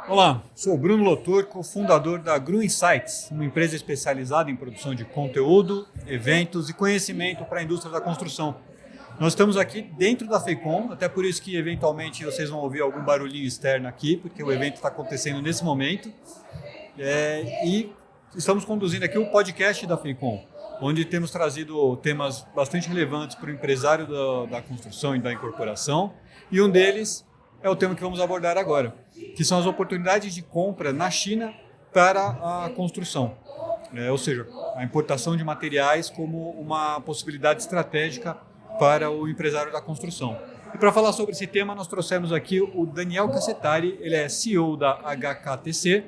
Olá, sou o Bruno Loturco, fundador da Gru Insights, uma empresa especializada em produção de conteúdo, eventos e conhecimento para a indústria da construção. Nós estamos aqui dentro da FEICOM, até por isso que eventualmente vocês vão ouvir algum barulhinho externo aqui, porque o evento está acontecendo nesse momento. E estamos conduzindo aqui o podcast da FEICOM, onde temos trazido temas bastante relevantes para o empresário da construção e da incorporação, e um deles é o tema que vamos abordar agora, que são as oportunidades de compra na China para a construção. Ou seja, a importação de materiais como uma possibilidade estratégica para o empresário da construção. E para falar sobre esse tema, nós trouxemos aqui o Daniel Cassetari, ele é CEO da HKTC,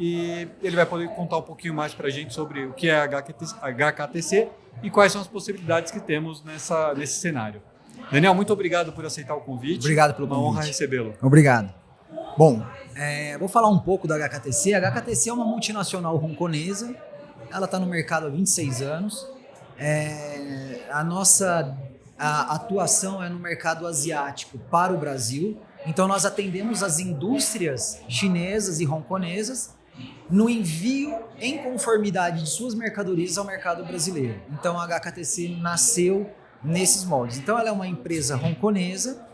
e ele vai poder contar um pouquinho mais para a gente sobre o que é a HKTC e quais são as possibilidades que temos nesse cenário. Daniel, muito obrigado por aceitar o convite. Obrigado pelo convite. Uma honra recebê-lo. Obrigado. Bom, vou falar um pouco da HKTC. A HKTC é uma multinacional hongkonesa. Ela está no mercado há 26 anos. A nossa atuação é no mercado asiático para o Brasil. Então, nós atendemos as indústrias chinesas e hongkonesas no envio em conformidade de suas mercadorias ao mercado brasileiro. Então, a HKTC nasceu nesses moldes. Então, ela é uma empresa hongkonesa,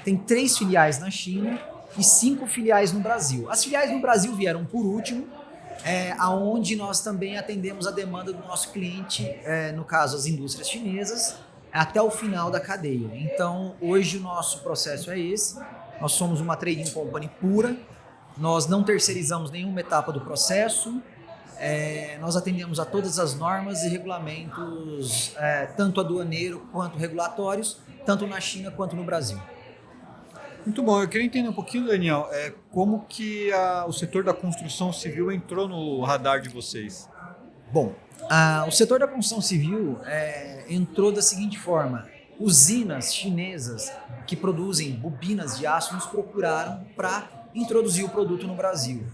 tem 3 filiais na China e 5 filiais no Brasil. As filiais no Brasil vieram por último, aonde nós também atendemos a demanda do nosso cliente, no caso as indústrias chinesas, até o final da cadeia. Então, hoje o nosso processo é esse. Nós somos uma trading company pura, nós não terceirizamos nenhuma etapa do processo, nós atendemos a todas as normas e regulamentos, tanto aduaneiro quanto regulatórios, tanto na China quanto no Brasil. Muito bom, eu queria entender um pouquinho, Daniel, como que o setor da construção civil entrou no radar de vocês? Bom, o setor da construção civil entrou da seguinte forma: usinas chinesas que produzem bobinas de aço nos procuraram para introduzir o produto no Brasil.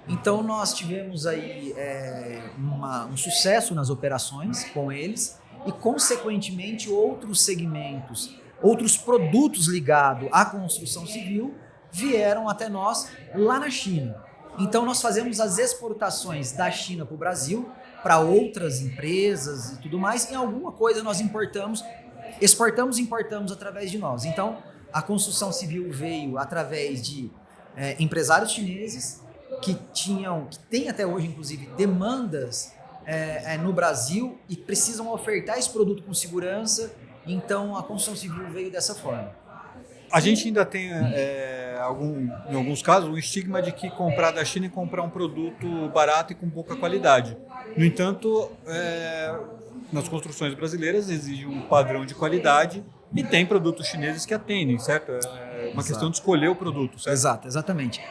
Então nós tivemos aí um sucesso nas operações com eles e, consequentemente, outros segmentos, outros produtos ligados à construção civil vieram até nós lá na China. Então nós fazemos as exportações da China para o Brasil, para outras empresas e tudo mais. Em alguma coisa nós exportamos e importamos através de nós. Então a construção civil veio através de empresários chineses que têm até hoje, inclusive, demandas no Brasil e precisam ofertar esse produto com segurança. Então, a construção civil veio dessa forma. A gente ainda tem, em alguns casos, o estigma de que comprar da China é comprar um produto barato e com pouca qualidade. No entanto, nas construções brasileiras exige um padrão de qualidade e tem produtos chineses que atendem, certo? É uma questão de escolher o produto, certo? Exatamente.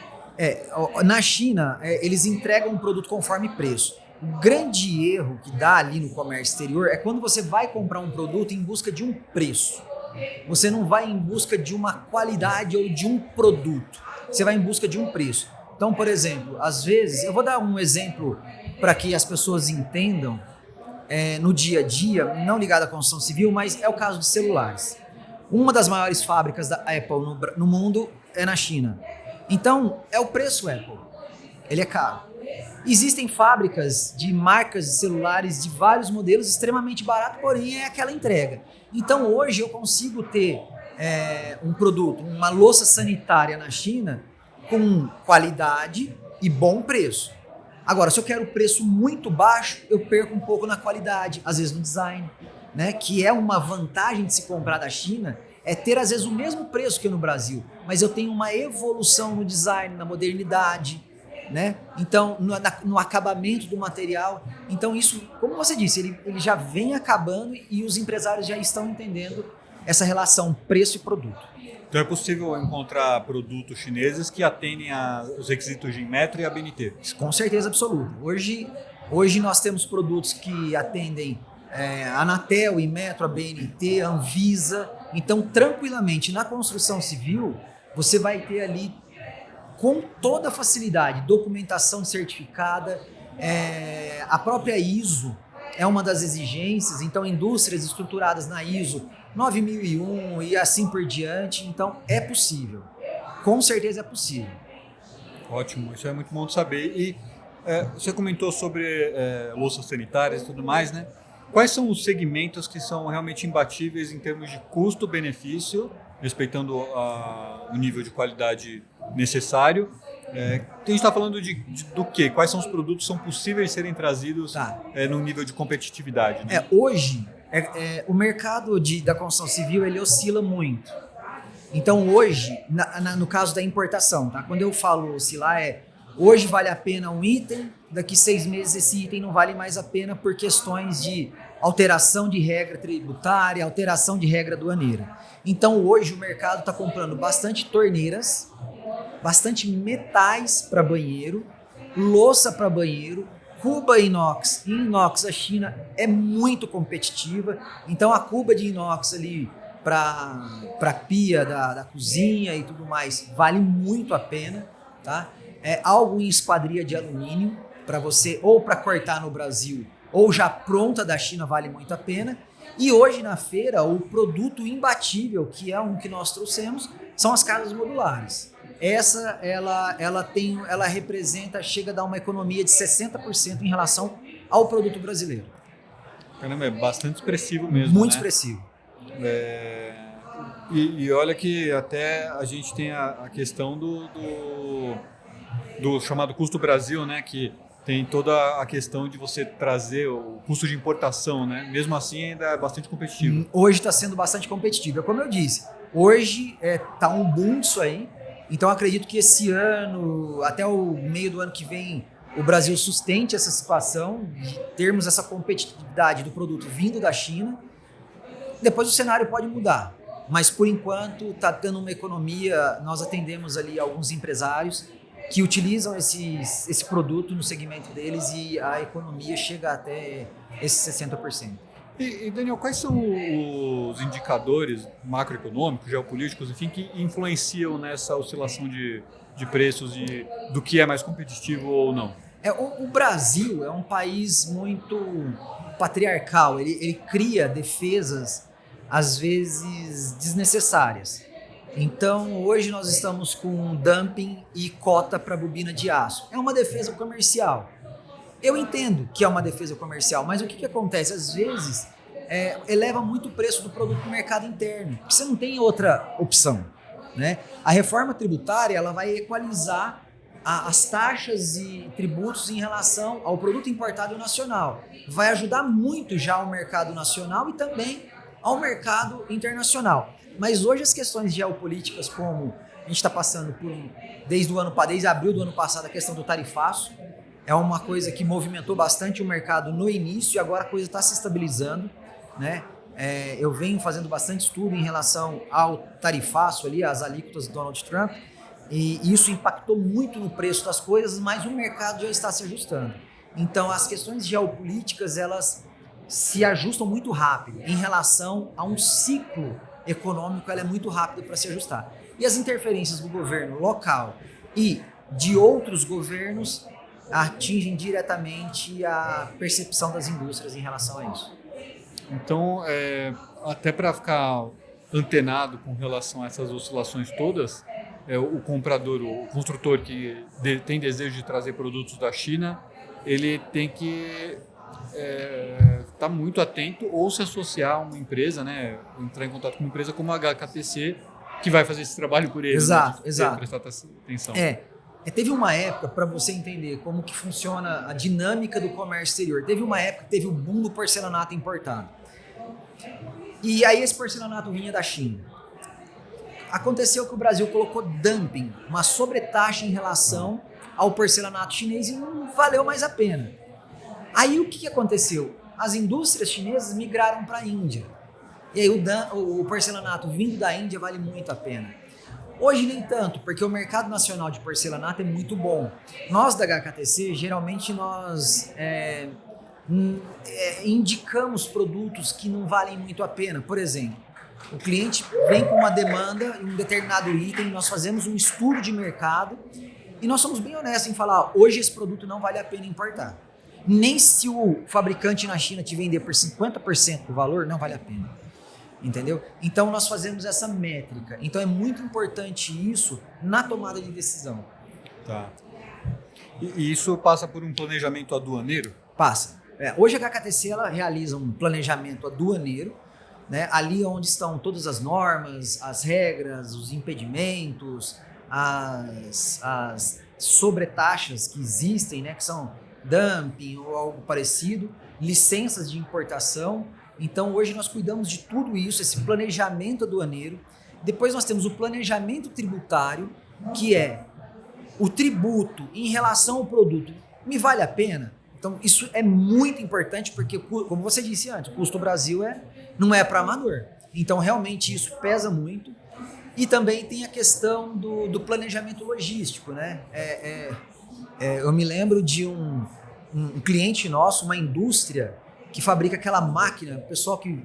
Na China, eles entregam um produto conforme preço. O grande erro que dá ali no comércio exterior é quando você vai comprar um produto em busca de um preço. Você não vai em busca de uma qualidade ou de um produto. Você vai em busca de um preço. Então, por exemplo, às vezes, eu vou dar um exemplo para que as pessoas entendam no dia a dia, não ligado à construção civil, mas é o caso de celulares. Uma das maiores fábricas da Apple no mundo é na China. Então, é o preço Apple. Ele é caro. Existem fábricas de marcas de celulares de vários modelos extremamente barato, porém é aquela entrega. Então, hoje eu consigo ter um produto, uma louça sanitária na China com qualidade e bom preço. Agora, se eu quero preço muito baixo, eu perco um pouco na qualidade, às vezes no design, né? Que é uma vantagem de se comprar da China, é ter às vezes o mesmo preço que no Brasil, mas eu tenho uma evolução no design, na modernidade, né? Então, no acabamento do material. Então isso, como você disse, ele já vem acabando e os empresários já estão entendendo essa relação preço e produto. Então é possível encontrar produtos chineses que atendem aos requisitos de Inmetro e ABNT? Com certeza absoluta. Hoje nós temos produtos que atendem Anatel, Inmetro, ABNT, Anvisa. Então, tranquilamente, na construção civil, você vai ter ali, com toda a facilidade, documentação certificada, a própria ISO é uma das exigências. Então, indústrias estruturadas na ISO 9001 e assim por diante. Então, é possível. Com certeza é possível. Ótimo, isso é muito bom de saber. E você comentou sobre louças sanitárias e tudo mais, né? Quais são os segmentos que são realmente imbatíveis em termos de custo-benefício, respeitando o nível de qualidade necessário? A gente está falando do quê? Quais são os produtos que são possíveis de serem trazidos no nível de competitividade? Né? Hoje, o mercado da construção civil ele oscila muito. Então hoje, no caso da importação, tá? Quando eu falo oscilar hoje vale a pena um item, daqui 6 meses esse item não vale mais a pena por questões de alteração de regra tributária, alteração de regra aduaneira. Então hoje o mercado está comprando bastante torneiras, bastante metais para banheiro, louça para banheiro, cuba inox. Em inox a China é muito competitiva, então a cuba de inox ali para pia da cozinha e tudo mais vale muito a pena, tá? Algo em esquadria de alumínio para você ou para cortar no Brasil ou já pronta da China vale muito a pena. E hoje na feira o produto imbatível, que é um que nós trouxemos, são as casas modulares. Essa ela representa, chega a dar uma economia de 60% em relação ao produto brasileiro. Caramba, é bastante expressivo mesmo. Muito né? expressivo. E olha que até a gente tem a questão do chamado custo Brasil, né? Que tem toda a questão de você trazer o custo de importação, né? Mesmo assim ainda é bastante competitivo. Hoje está sendo bastante competitivo. Como eu disse, hoje está um boom disso aí. Então acredito que esse ano, até o meio do ano que vem, o Brasil sustente essa situação de termos essa competitividade do produto vindo da China. Depois o cenário pode mudar, mas por enquanto está dando uma economia. Nós atendemos ali alguns empresários que utilizam esse produto no segmento deles e a economia chega até esses 60%. E Daniel, quais são os indicadores macroeconômicos, geopolíticos, enfim, que influenciam nessa oscilação de preços do que é mais competitivo ou não? O Brasil é um país muito patriarcal, ele cria defesas às vezes desnecessárias. Então, hoje nós estamos com dumping e cota para bobina de aço. É uma defesa comercial. Eu entendo que é uma defesa comercial, mas o que acontece? Às vezes, eleva muito o preço do produto no mercado interno, porque você não tem outra opção. Né? A reforma tributária ela vai equalizar as taxas e tributos em relação ao produto importado nacional. Vai ajudar muito já ao mercado nacional e também ao mercado internacional. Mas hoje as questões geopolíticas, como a gente está passando desde abril do ano passado, a questão do tarifaço, é uma coisa que movimentou bastante o mercado no início e agora a coisa está se estabilizando. Né? Eu venho fazendo bastante estudo em relação ao tarifaço, ali, as alíquotas do Donald Trump, e isso impactou muito no preço das coisas, mas o mercado já está se ajustando. Então as questões geopolíticas elas se ajustam muito rápido em relação a um ciclo econômico, ela é muito rápida para se ajustar. E as interferências do governo local e de outros governos atingem diretamente a percepção das indústrias em relação a isso. Então, até para ficar antenado com relação a essas oscilações todas, o comprador, o construtor que tem desejo de trazer produtos da China, ele tem que estar muito atento ou se associar a uma empresa, né? Entrar em contato com uma empresa como a HKTC, que vai fazer esse trabalho por ele. Exato, né? exato. Prestar atenção. Teve uma época, para você entender como que funciona a dinâmica do comércio exterior, teve uma época que teve o boom do porcelanato importado. E aí esse porcelanato vinha da China. Aconteceu que o Brasil colocou dumping, uma sobretaxa em relação ao porcelanato chinês e não valeu mais a pena. Aí o que aconteceu? As indústrias chinesas migraram para a Índia. E aí o porcelanato vindo da Índia vale muito a pena. Hoje nem tanto, porque o mercado nacional de porcelanato é muito bom. Nós da HKTC, geralmente nós indicamos produtos que não valem muito a pena. Por exemplo, o cliente vem com uma demanda em um determinado item, nós fazemos um estudo de mercado e nós somos bem honestos em falar, hoje esse produto não vale a pena importar. Nem se o fabricante na China te vender por 50% do valor, não vale a pena. Entendeu? Então nós fazemos essa métrica. Então é muito importante isso na tomada de decisão. Tá. E isso passa por um planejamento aduaneiro? Passa. Hoje a HKTC ela realiza um planejamento aduaneiro, né, ali onde estão todas as normas, as regras, os impedimentos, as sobretaxas que existem, né, que são dumping ou algo parecido, licenças de importação. Então hoje nós cuidamos de tudo isso, esse planejamento aduaneiro. Depois nós temos o planejamento tributário, que é o tributo em relação ao produto. Me vale a pena? Então isso é muito importante porque, como você disse antes, o custo do Brasil não é para amador. Então realmente isso pesa muito. E também tem a questão do planejamento logístico, né? Eu me lembro de um cliente nosso, uma indústria que fabrica aquela máquina, o pessoal que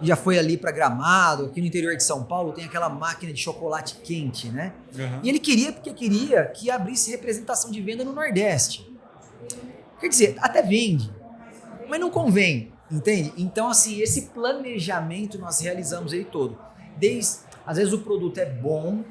já foi ali para Gramado, aqui no interior de São Paulo, tem aquela máquina de chocolate quente, né? Uhum. E ele queria que abrisse representação de venda no Nordeste. Quer dizer, até vende, mas não convém, entende? Então, assim, esse planejamento nós realizamos ele todo. Às vezes o produto é bom,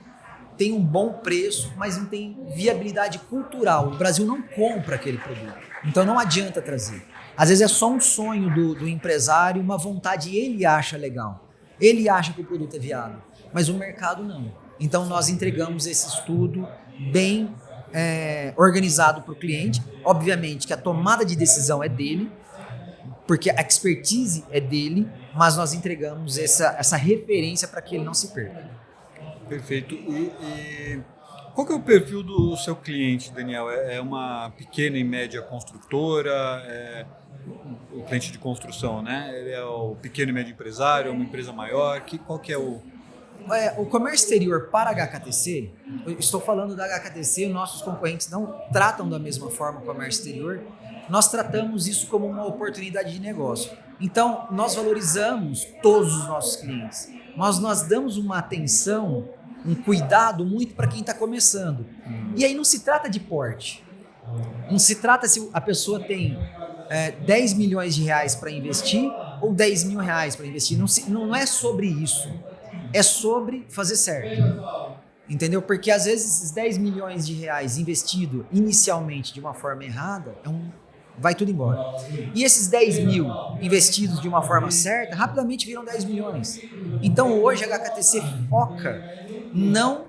tem um bom preço, mas não tem viabilidade cultural. O Brasil não compra aquele produto, então não adianta trazer. Às vezes é só um sonho do empresário, uma vontade, ele acha legal. Ele acha que o produto é viável, mas o mercado não. Então nós entregamos esse estudo bem organizado para o cliente. Obviamente que a tomada de decisão é dele, porque a expertise é dele, mas nós entregamos essa referência para que ele não se perca. Perfeito. E qual que é o perfil do seu cliente, Daniel? É uma pequena e média construtora? O cliente de construção, né? Ele é o pequeno e médio empresário, é uma empresa maior? Qual que é o... O comércio exterior para a HKTC, eu estou falando da HKTC, nossos concorrentes não tratam da mesma forma o comércio exterior, nós tratamos isso como uma oportunidade de negócio. Então, nós valorizamos todos os nossos clientes, mas nós damos uma atenção, um cuidado muito para quem está começando. E aí não se trata de porte, não se trata se a pessoa tem 10 milhões de reais para investir ou 10 mil reais para investir, não é sobre isso. É sobre fazer certo, entendeu? Porque às vezes esses 10 milhões de reais investido inicialmente de uma forma errada, vai tudo embora. E esses 10 mil investidos de uma forma certa, rapidamente viram 10 milhões. Então hoje a HKTC foca não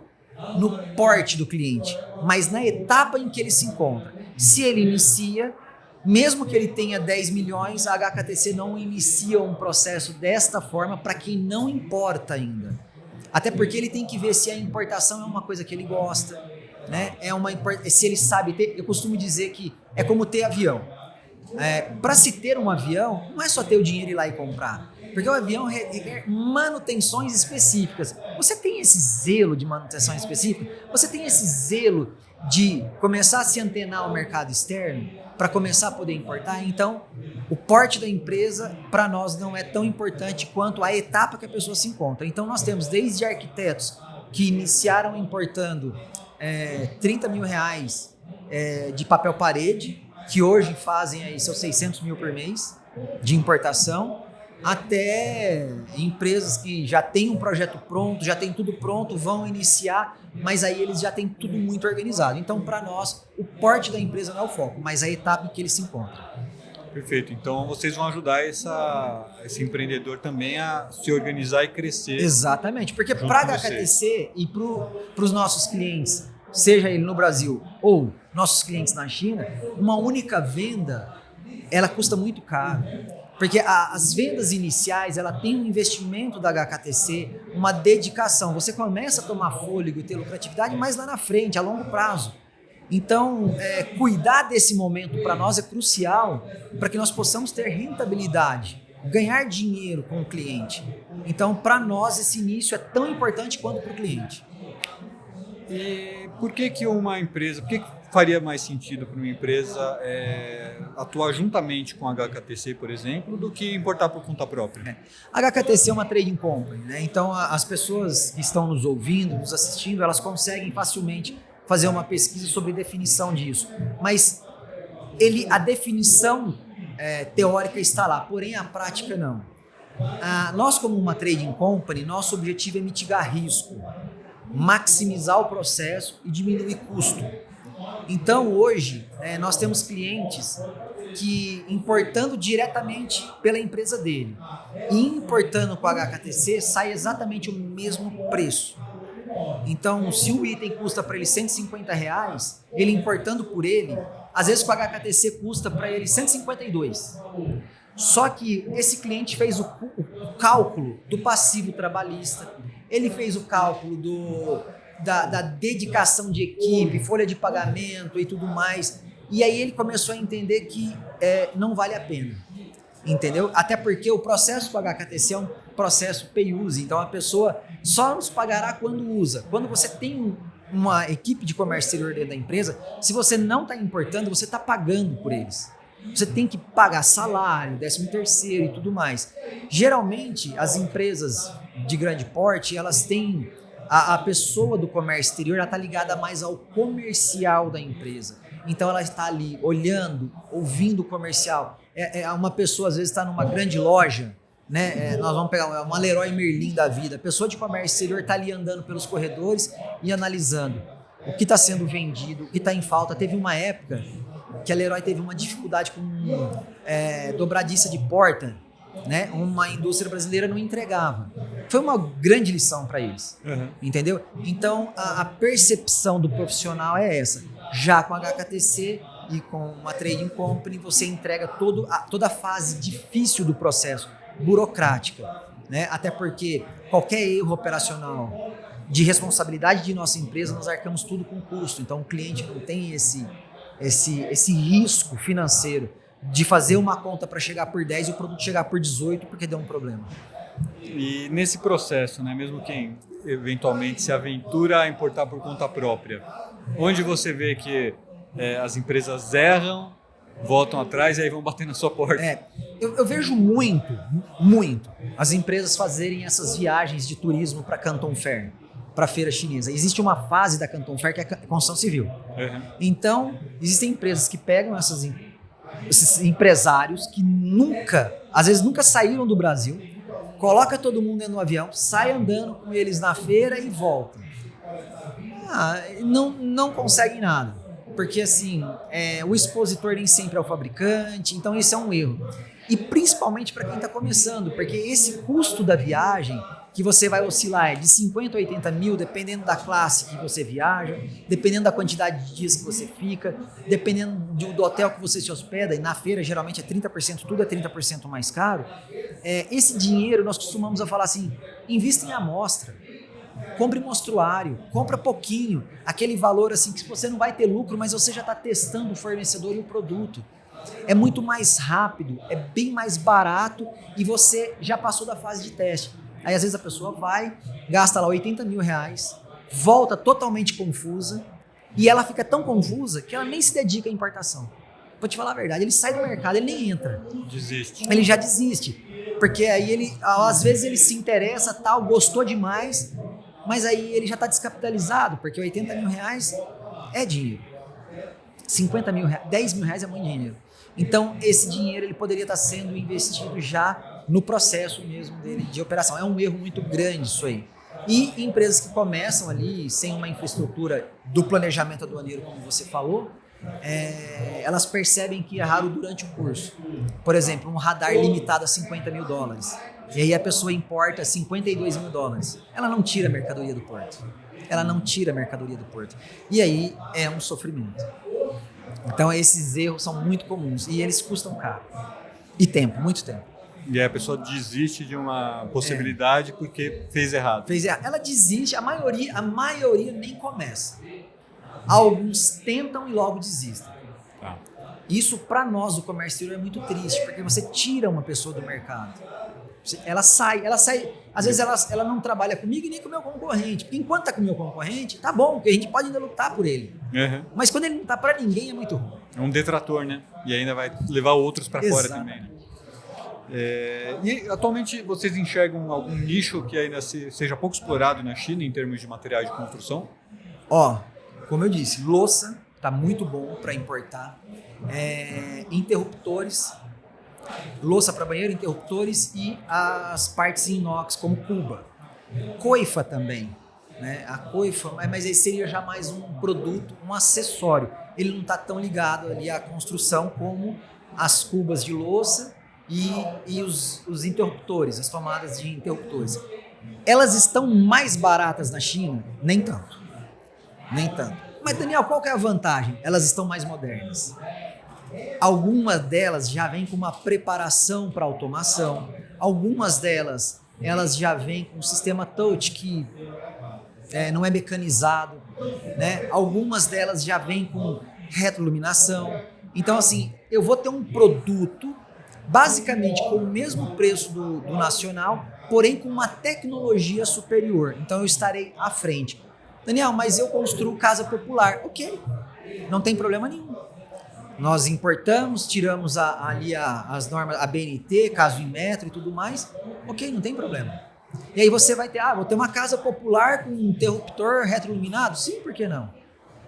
no porte do cliente, mas na etapa em que ele se encontra. Se ele inicia, mesmo que ele tenha 10 milhões, a HKTC não inicia um processo desta forma para quem não importa ainda. Até porque ele tem que ver se a importação é uma coisa que ele gosta, né? Se ele sabe ter. Eu costumo dizer que é como ter avião. Para se ter um avião, não é só ter o dinheiro e ir lá e comprar. Porque o avião requer manutenções específicas. Você tem esse zelo de manutenção específica? Você tem esse zelo de começar a se antenar ao mercado externo? Para começar a poder importar? Então, o porte da empresa, para nós, não é tão importante quanto a etapa que a pessoa se encontra. Então, nós temos desde arquitetos que iniciaram importando 30 mil reais de papel parede, que hoje fazem aí seus 600 mil por mês de importação, até empresas que já têm um projeto pronto, já tem tudo pronto, vão iniciar, mas aí eles já têm tudo muito organizado. Então, para nós, o porte da empresa não é o foco, mas a etapa em que ele se encontra. Perfeito. Então, vocês vão ajudar esse empreendedor também a se organizar e crescer. Exatamente, porque para a HKTC e para os nossos clientes, seja ele no Brasil ou nossos clientes na China, uma única venda, ela custa muito caro. Porque as vendas iniciais, ela tem um investimento da HKTC, uma dedicação. Você começa a tomar fôlego e ter lucratividade mais lá na frente, a longo prazo. Então, cuidar desse momento para nós é crucial para que nós possamos ter rentabilidade, ganhar dinheiro com o cliente. Então, para nós, esse início é tão importante quanto para o cliente. E por que uma empresa, por que faria mais sentido para uma empresa atuar juntamente com a HKTC, por exemplo, do que importar por conta própria? A HKTC é uma trading company, né? Então as pessoas que estão nos ouvindo, nos assistindo, elas conseguem facilmente fazer uma pesquisa sobre definição disso. Mas a definição teórica está lá, porém a prática não. Nós, como uma trading company, nosso objetivo é mitigar risco, maximizar o processo e diminuir custo. Então, hoje, nós temos clientes que, importando diretamente pela empresa dele e importando com a HKTC, sai exatamente o mesmo preço. Então, se o item custa para ele R$150, ele importando por ele, às vezes com a HKTC custa para ele R$152. Só que esse cliente fez o cálculo do passivo trabalhista, ele fez o cálculo da dedicação de equipe, folha de pagamento e tudo mais. E aí ele começou a entender que não vale a pena, entendeu? Até porque o processo com a HKTC é um processo pay use, então a pessoa só nos pagará quando usa. Quando você tem uma equipe de comércio exterior dentro da empresa, se você não está importando, você está pagando por eles. Você tem que pagar salário, 13º e tudo mais. Geralmente, as empresas de grande porte, elas têm a pessoa do comércio exterior, ela está ligada mais ao comercial da empresa. Então, ela está ali olhando, ouvindo o comercial. Uma pessoa, às vezes, está numa grande loja, né? Nós vamos pegar uma Leroy Merlin da vida. A pessoa de comércio exterior está ali andando pelos corredores e analisando o que está sendo vendido, o que está em falta. Teve uma época que a Leroy teve uma dificuldade com dobradiça de porta, né? Uma indústria brasileira não entregava. Foi uma grande lição para eles, entendeu? Então, a percepção do profissional é essa. Já com a HKTC e com uma trading company, você entrega toda a fase difícil do processo, burocrática, né? Até porque qualquer erro operacional de responsabilidade de nossa empresa, nós arcamos tudo com custo. Então, o cliente não tem esse risco financeiro de fazer uma conta para chegar por 10 e o produto chegar por 18 porque deu um problema. E nesse processo, né, mesmo quem eventualmente se aventura a importar por conta própria, onde você vê que as empresas erram, voltam atrás e aí vão bater na sua porta? Eu vejo muito as empresas fazerem essas viagens de turismo para Canton Fair, para a feira chinesa. Existe uma fase da Canton Fair que é a construção civil. Então, existem empresas que pegam esses empresários que às vezes nunca saíram do Brasil, coloca todo mundo dentro do avião, sai andando com eles na feira e volta. Não conseguem nada, porque assim, o expositor nem sempre é o fabricante, então isso é um erro. E principalmente para quem está começando, porque esse custo da viagem, que você vai oscilar de 50 a 80 mil, dependendo da classe que você viaja, dependendo da quantidade de dias que você fica, dependendo do hotel que você se hospeda, e na feira geralmente é 30%, tudo é 30% mais caro. Esse dinheiro nós costumamos falar assim, invista em amostra, compre mostruário, compra pouquinho, aquele valor assim que você não vai ter lucro, mas você já está testando o fornecedor e o produto. É muito mais rápido, é bem mais barato e você já passou da fase de teste. Aí às vezes a pessoa vai, gasta lá 80 mil reais, volta totalmente confusa e ela fica tão confusa que ela nem se dedica à importação. Vou te falar a verdade, ele sai do mercado, ele nem entra. Desiste. Ele já desiste, porque aí às vezes ele se interessa, tal, gostou demais, mas aí ele já está descapitalizado, porque 80 mil reais é dinheiro. 50 mil reais, 10 mil reais é muito dinheiro. Então esse dinheiro ele poderia estar sendo investido já no processo mesmo dele de operação. É um erro muito grande isso aí. E empresas que começam ali sem uma infraestrutura do planejamento aduaneiro, como você falou, elas percebem que erraram durante o curso. Por exemplo, um radar limitado a 50 mil dólares. E aí a pessoa importa 52 mil dólares. Ela não tira a mercadoria do porto. E aí é um sofrimento. Então esses erros são muito comuns e eles custam caro. E tempo, muito tempo. E aí a pessoa desiste de uma possibilidade porque fez errado. Ela desiste, a maioria nem começa. Alguns tentam e logo desistem. Tá. Isso para nós do comércio exterior é muito triste, porque você tira uma pessoa do mercado. Ela sai. Às vezes ela não trabalha comigo e nem com o meu concorrente. Porque enquanto está com o meu concorrente, tá bom, porque a gente pode ainda lutar por ele. Mas quando ele não está para ninguém, é muito ruim. É um detrator, né? E ainda vai levar outros para fora também. Né? E atualmente vocês enxergam algum nicho que ainda seja pouco explorado na China em termos de materiais de construção? Como eu disse, louça está muito bom para importar. Interruptores, louça para banheiro, interruptores e as partes em inox como cuba. Coifa também. né? A coifa, mas ele seria já mais um produto, um acessório. Ele não está tão ligado ali à construção como as cubas de louça e os interruptores, as tomadas de interruptores. Elas estão mais baratas na China? Nem tanto. Nem tanto. Mas, Daniel, qual que é a vantagem? Elas estão mais modernas. Algumas delas já vêm com uma preparação para automação. Algumas delas, elas já vêm com um sistema touch que não é mecanizado, né? Algumas delas já vêm com retroiluminação. Então, assim, eu vou ter um produto basicamente com o mesmo preço do nacional, porém com uma tecnologia superior. Então, eu estarei à frente. Daniel, mas eu construo casa popular. Ok, não tem problema nenhum. Nós importamos, tiramos as normas, a BNT, caso em metro e tudo mais. Ok, não tem problema. E aí você vai ter, vou ter uma casa popular com um interruptor retroiluminado? Sim, por que não?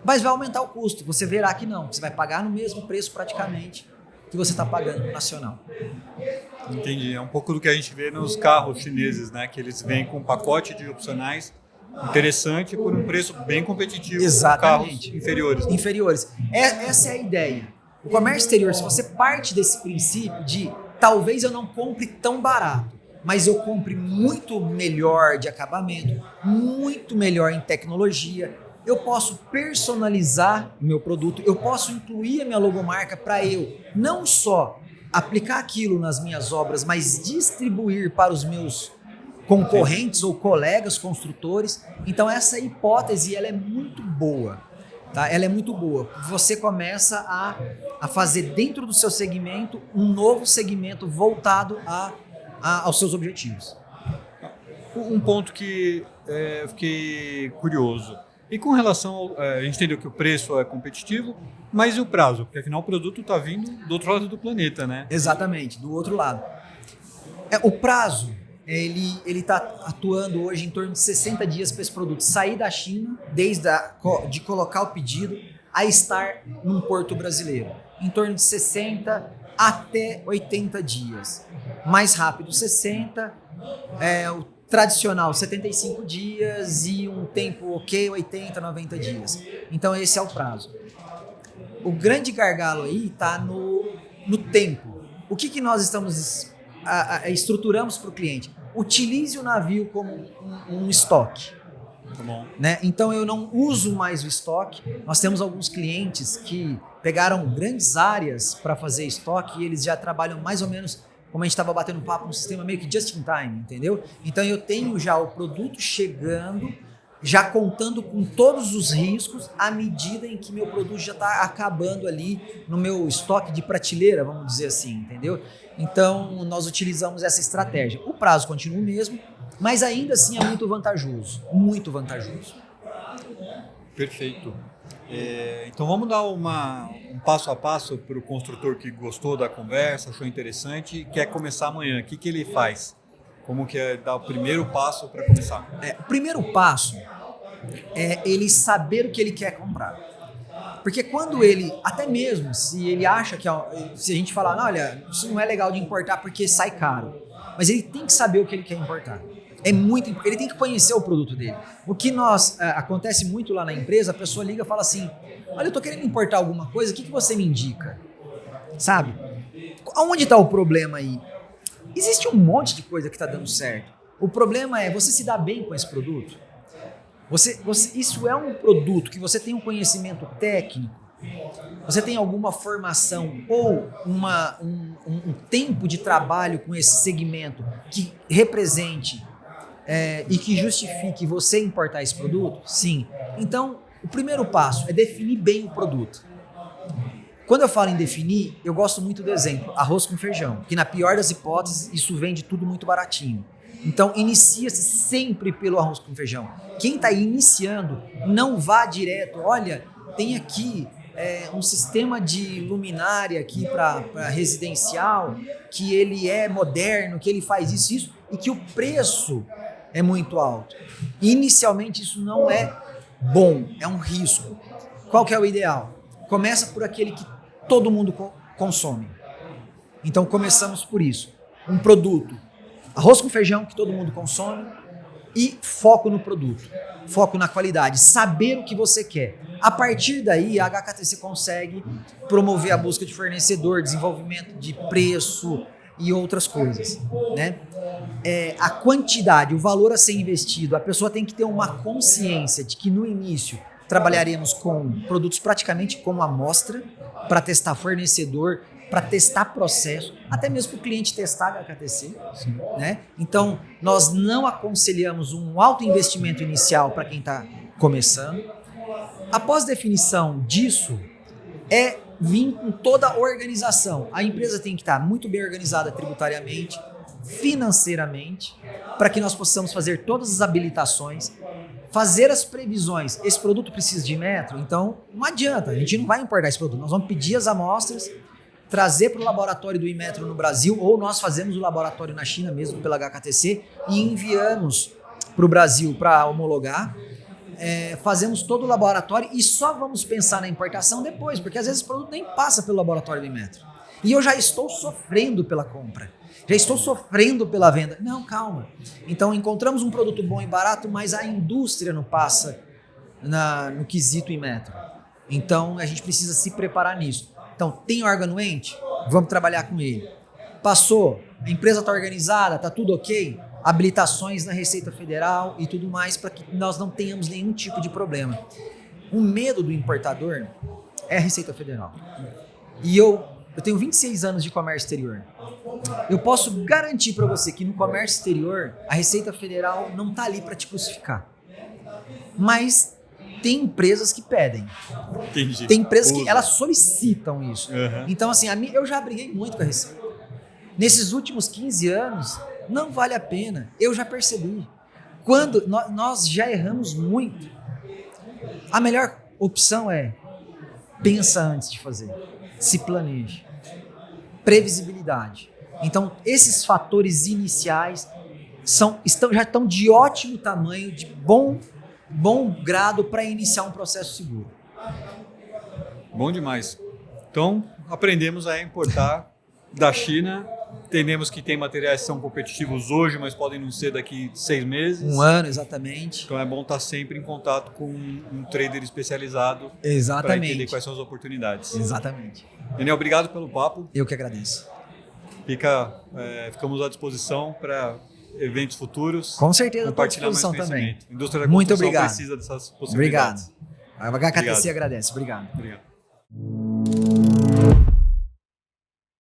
Mas vai aumentar o custo. Você verá que não. Você vai pagar no mesmo preço praticamente que você está pagando no nacional. Entendi. É um pouco do que a gente vê nos carros chineses, né? Que eles vêm com um pacote de opcionais interessante por um preço bem competitivo. Exatamente. Com carros inferiores. Inferiores. Essa é a ideia. O comércio exterior, se você parte desse princípio de talvez eu não compre tão barato, mas eu compre muito melhor de acabamento, muito melhor em tecnologia, eu posso personalizar o meu produto, eu posso incluir a minha logomarca para eu não só aplicar aquilo nas minhas obras, mas distribuir para os meus concorrentes ou colegas construtores. Então essa hipótese ela é muito boa. Tá? Ela é muito boa. Você começa a fazer dentro do seu segmento um novo segmento voltado aos seus objetivos. Um ponto que eu fiquei curioso. E com relação a gente entendeu que o preço é competitivo, mas e o prazo? Porque afinal o produto está vindo do outro lado do planeta, né? Exatamente, do outro lado. O prazo, ele está atuando hoje em torno de 60 dias para esse produto sair da China, de colocar o pedido, a estar num porto brasileiro. Em torno de 60 até 80 dias. Mais rápido 60, o tradicional 75 dias e um tempo ok 80, 90 dias. Então esse é o prazo. O grande gargalo aí está no tempo. O que nós estamos estruturamos para o cliente? Utilize o navio como um estoque. Tá bom. Né? Então eu não uso mais o estoque. Nós temos alguns clientes que pegaram grandes áreas para fazer estoque e eles já trabalham mais ou menos, como a gente estava batendo papo, um sistema meio que just in time, entendeu? Então eu tenho já o produto chegando, já contando com todos os riscos à medida em que meu produto já está acabando ali no meu estoque de prateleira, vamos dizer assim, entendeu? Então nós utilizamos essa estratégia. O prazo continua o mesmo, mas ainda assim é muito vantajoso, muito vantajoso. Perfeito. Então vamos dar um passo a passo para o construtor que gostou da conversa, achou interessante e quer começar amanhã. O que ele faz? Como que é dar o primeiro passo para começar? O primeiro passo é ele saber o que ele quer comprar. Porque quando ele, até mesmo se ele acha que, se a gente falar, olha, isso não é legal de importar porque sai caro, mas ele tem que saber o que ele quer importar. É muito importante, ele tem que conhecer o produto dele. O que acontece muito lá na empresa, a pessoa liga e fala assim, olha, eu tô querendo importar alguma coisa, o que você me indica? Sabe? Onde está o problema aí? Existe um monte de coisa que está dando certo. O problema é você se dar bem com esse produto. Isso é um produto que você tem um conhecimento técnico, você tem alguma formação ou um tempo de trabalho com esse segmento que represente e que justifique você importar esse produto? Sim. Então, o primeiro passo é definir bem o produto. Quando eu falo em definir, eu gosto muito do exemplo, arroz com feijão, que na pior das hipóteses, isso vende tudo muito baratinho. Então, inicia-se sempre pelo arroz com feijão. Quem está iniciando, não vá direto, olha, tem aqui um sistema de luminária aqui para residencial, que ele é moderno, que ele faz isso, e que o preço é muito alto. Inicialmente, isso não é bom, é um risco. Qual que é o ideal? Começa por aquele que todo mundo consome. Então, começamos por isso. Um produto, arroz com feijão, que todo mundo consome, e foco no produto, foco na qualidade, saber o que você quer. A partir daí, a HKTC consegue promover a busca de fornecedor, desenvolvimento de preço e outras coisas, né? A quantidade, o valor a ser investido, a pessoa tem que ter uma consciência de que no início trabalharemos com produtos praticamente como amostra para testar fornecedor, para testar processo, até mesmo para o cliente testar a HKTC, né? Então, nós não aconselhamos um alto investimento inicial para quem está começando. Após definição disso, vir com toda a organização. A empresa tem que estar muito bem organizada tributariamente, financeiramente, para que nós possamos fazer todas as habilitações, fazer as previsões. Esse produto precisa de metro, então não adianta, a gente não vai importar esse produto. Nós vamos pedir as amostras, trazer para o laboratório do Inmetro no Brasil, ou nós fazemos o laboratório na China mesmo pela HKTC e enviamos para o Brasil para homologar. Fazemos todo o laboratório e só vamos pensar na importação depois, porque às vezes o produto nem passa pelo laboratório do Inmetro. E eu já estou sofrendo pela compra, já estou sofrendo pela venda. Não, calma. Então encontramos um produto bom e barato, mas a indústria não passa no quesito Inmetro. Então a gente precisa se preparar nisso. Então, tem órgão ente? Vamos trabalhar com ele. Passou, a empresa está organizada, está tudo ok? Habilitações na Receita Federal e tudo mais para que nós não tenhamos nenhum tipo de problema. O medo do importador é a Receita Federal. E eu tenho 26 anos de comércio exterior. Eu posso garantir para você que no comércio exterior a Receita Federal não está ali para te crucificar. Mas tem empresas que pedem. Entendi. Tem empresas que elas solicitam isso. Uhum. Então, assim, eu já briguei muito com a Receita. Nesses últimos 15 anos, não vale a pena. Eu já percebi. Quando nós já erramos muito, a melhor opção é pensa antes de fazer. Se planeje. Previsibilidade. Então, esses fatores iniciais já estão de ótimo tamanho, de bom grado para iniciar um processo seguro. Bom demais. Então, aprendemos a importar da China. Entendemos que tem materiais que são competitivos hoje, mas podem não ser daqui 6 meses. 1 ano, exatamente. Então é bom estar sempre em contato com um trader especializado para entender quais são as oportunidades. Exatamente. Daniel, obrigado pelo papo. Eu que agradeço. Ficamos à disposição para eventos futuros. Com certeza, estou à disposição também. A indústria da construção precisa dessas possibilidades. Obrigado. A HKTC agradece. Obrigado.